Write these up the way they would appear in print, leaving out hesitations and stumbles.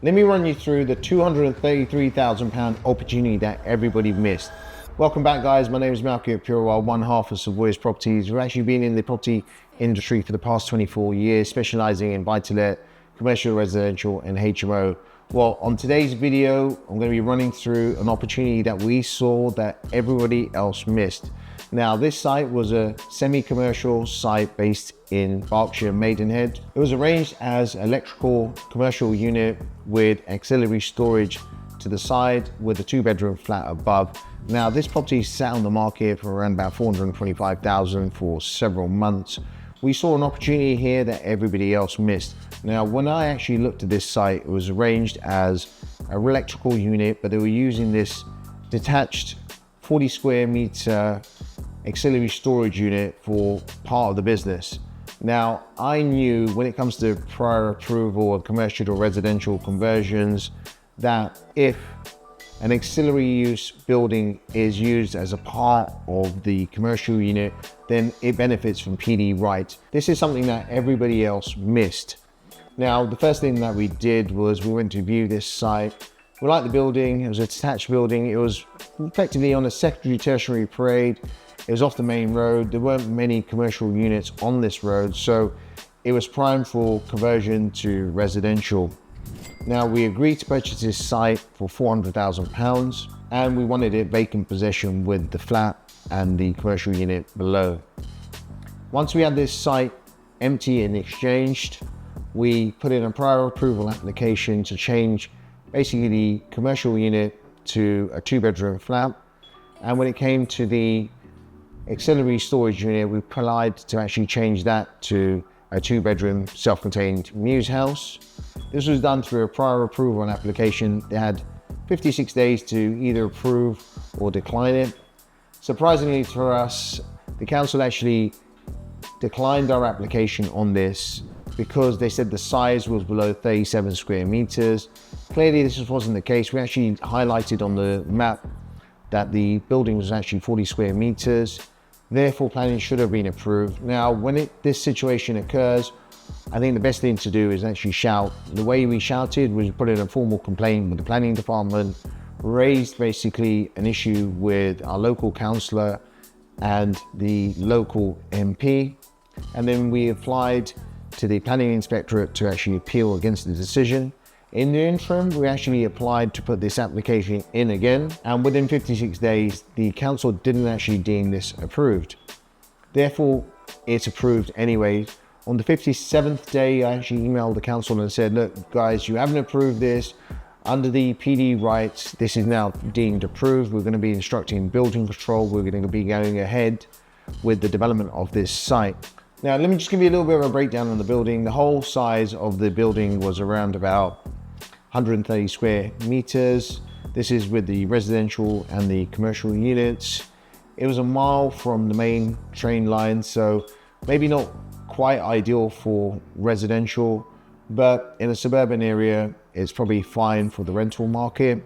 Let me run you through the £233,000 opportunity that everybody missed. Welcome back, guys. My name is Malcolm Purewell, one half of Savoys Properties. We've actually been in the property industry for the past 24 years, specializing in buy-to-let, commercial, residential, and HMO. Well, on today's video, I'm going to be running through an opportunity that we saw that everybody else missed. Now, this site was a semi-commercial site based in Berkshire, Maidenhead. It was arranged as electrical commercial unit with auxiliary storage to the side with a 2-bedroom flat above. Now, this property sat on the market for around about $425,000 for several months. We saw an opportunity here that everybody else missed. Now, when I actually looked at this site, it was arranged as an electrical unit, but they were using this detached 40 square meter auxiliary storage unit for part of the business. Now, I knew when it comes to prior approval of commercial or residential conversions that if an auxiliary use building is used as a part of the commercial unit, then it benefits from PD right. This is something that everybody else missed. Now, the first thing that we did was we went to view this site. We liked the building. It was a detached building. It was effectively on a secondary tertiary parade. It was off the main road. There weren't many commercial units on this road, so it was primed for conversion to residential. Now, we agreed to purchase this site for £400,000 and we wanted it vacant possession with the flat and the commercial unit below. Once we had this site empty and exchanged, we put in a prior approval application to change basically the commercial unit to a 2-bedroom flat. And when it came to the auxiliary storage unit, we applied to actually change that to a 2-bedroom self-contained mews house. This was done through a prior approval and application. They had 56 days to either approve or decline it. Surprisingly for us, the council actually declined our application on this because they said the size was below 37 square meters. Clearly, this wasn't the case. We actually highlighted on the map that the building was actually 40 square meters. Therefore, planning should have been approved. Now, when this situation occurs, I think the best thing to do is actually shout. The way we shouted was put in a formal complaint with the planning department, raised basically an issue with our local councillor and the local MP, and then we applied to the planning inspectorate to actually appeal against the decision. In the interim, we actually applied to put this application in again, and within 56 days, the council didn't actually deem this approved. Therefore, it's approved anyway. On the 57th day, I actually emailed the council and said, look, guys, you haven't approved this. Under the PD rights, this is now deemed approved. We're going to be instructing building control. We're going to be going ahead with the development of this site. Now, let me just give you a little bit of a breakdown on the building. The whole size of the building was around about 130 square meters. This is with the residential and the commercial units. It was a mile from the main train line, so maybe not quite ideal for residential, but in a suburban area, it's probably fine for the rental market.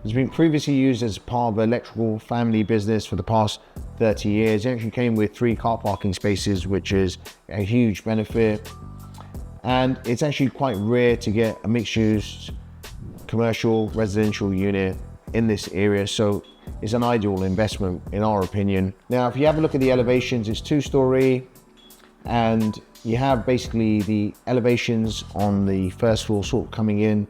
It's been previously used as part of an electrical family business for the past 30 years. It actually came with 3 car parking spaces, which is a huge benefit. And it's actually quite rare to get a mixed-use commercial residential unit in this area, so it's an ideal investment in our opinion. Now, if you have a look at the elevations, it's 2-story, and you have basically the elevations on the first floor sort of coming in,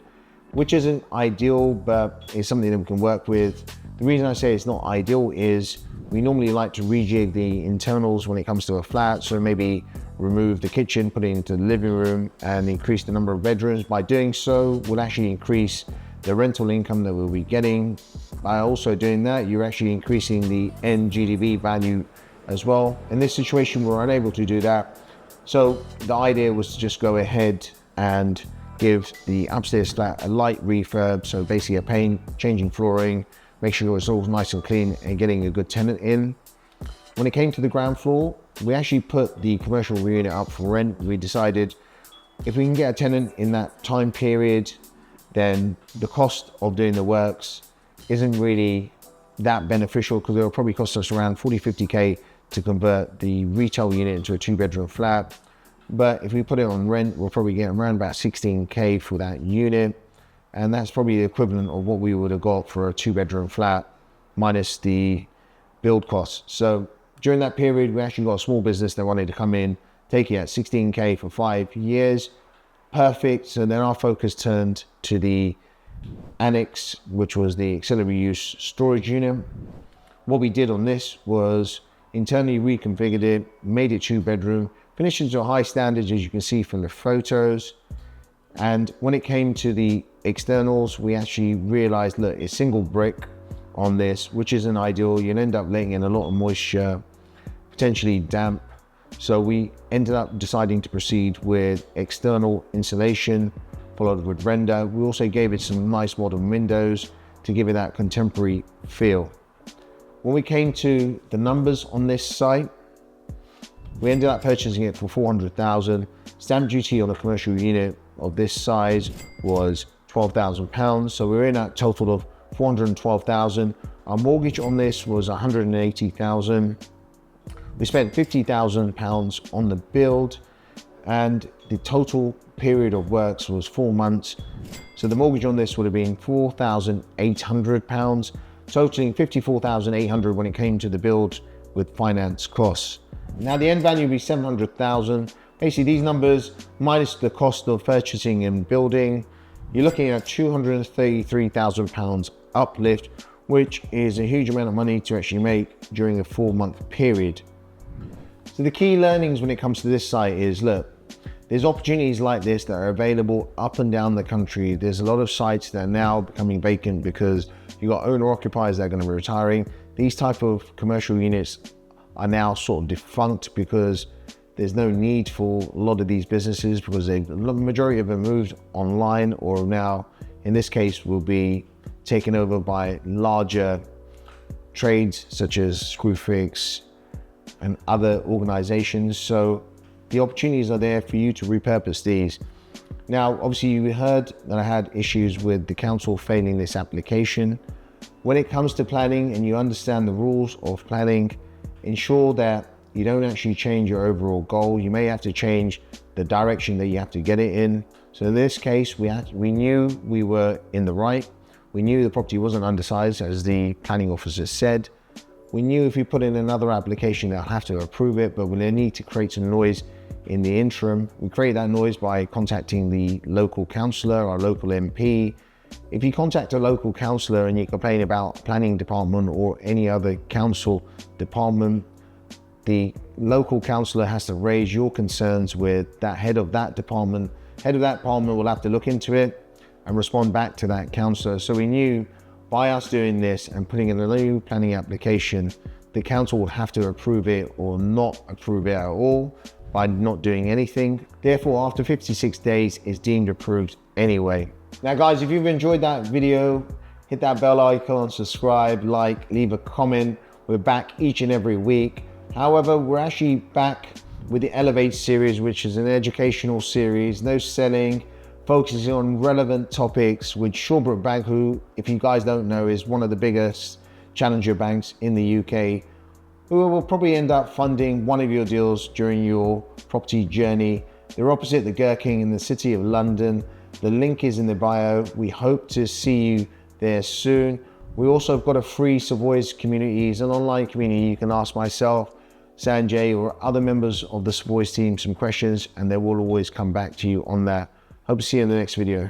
which isn't ideal, but it's something that we can work with. The reason I say it's not ideal is we normally like to rejig the internals when it comes to a flat, so maybe remove the kitchen, put it into the living room and increase the number of bedrooms. By doing so, we'll actually increase the rental income that we'll be getting. By also doing that, you're actually increasing the NGDV value as well. In this situation, we're unable to do that. So the idea was to just go ahead and give the upstairs flat a light refurb. So basically a paint, changing flooring, make sure it's all nice and clean and getting a good tenant in. When it came to the ground floor, we actually put the commercial unit up for rent. We decided if we can get a tenant in that time period, then the cost of doing the works isn't really that beneficial, because it'll probably cost us around 40-50K to convert the retail unit into a 2-bedroom flat. But if we put it on rent, we'll probably get around about 16K for that unit. and that's probably the equivalent of what we would have got for a 2-bedroom flat minus the build costs. So during that period, we actually got a small business that wanted to come in, take it at 16K for 5 years. Perfect. So then our focus turned to the Annex, which was the auxiliary use storage unit. What we did on this was internally reconfigured it, made it 2-bedroom, finished it to a high standards, as you can see from the photos. And when it came to the externals, we actually realized, look, it's single brick on this, which isn't ideal. You'll end up letting in a lot of moisture, potentially damp. So we ended up deciding to proceed with external insulation, followed with render. We also gave it some nice modern windows to give it that contemporary feel. When we came to the numbers on this site, we ended up purchasing it for 400,000. Stamp duty on a commercial unit of this size was £12,000. So we're in a total of 412,000. Our mortgage on this was 180,000. We spent £50,000 on the build, and the total period of works was 4 months. So the mortgage on this would have been £4,800, totaling £54,800 when it came to the build with finance costs. Now the end value would be 700,000. Basically these numbers minus the cost of purchasing and building, you're looking at £233,000 uplift, which is a huge amount of money to actually make during a 4-month period. So the key learnings when it comes to this site is, look, there's opportunities like this that are available up and down the country. There's a lot of sites that are now becoming vacant because you've got owner occupiers that are going to be retiring. These type of commercial units are now sort of defunct because there's no need for a lot of these businesses, because the majority of them moved online, or now in this case will be taken over by larger trades such as Screwfix and other organizations. So the opportunities are there for you to repurpose these. Now, obviously you heard that I had issues with the council failing this application. When it comes to planning and you understand the rules of planning, ensure that you don't actually change your overall goal. You may have to change the direction that you have to get it in. So in this case, we knew we were in the right. We knew the property wasn't undersized, as the planning officer said. We knew if we put in another application, they'll have to approve it, but we'll need to create some noise in the interim. We create that noise by contacting the local councillor, our local MP. If you contact a local councillor and you complain about planning department or any other council department, the local councillor has to raise your concerns with that head of that department. Head of that department will have to look into it and respond back to that councillor. So we knew by us doing this and putting in a new planning application, the council would have to approve it or not approve it at all by not doing anything. Therefore, after 56 days, it's deemed approved anyway. Now guys, if you've enjoyed that video, hit that bell icon, subscribe, like, leave a comment. We're back each and every week. However, we're actually back with the Elevate series, which is an educational series, no selling, focusing on relevant topics with Shawbrook Bank, who, if you guys don't know, is one of the biggest challenger banks in the UK, who will probably end up funding one of your deals during your property journey. They're opposite the Gherkin in the City of London. The link is in the bio. We hope to see you there soon. We also have got a free Savoys community, an online community. You can ask myself, Sanjay, or other members of the Savoys team some questions, and they will always come back to you on that. Hope to see you in the next video.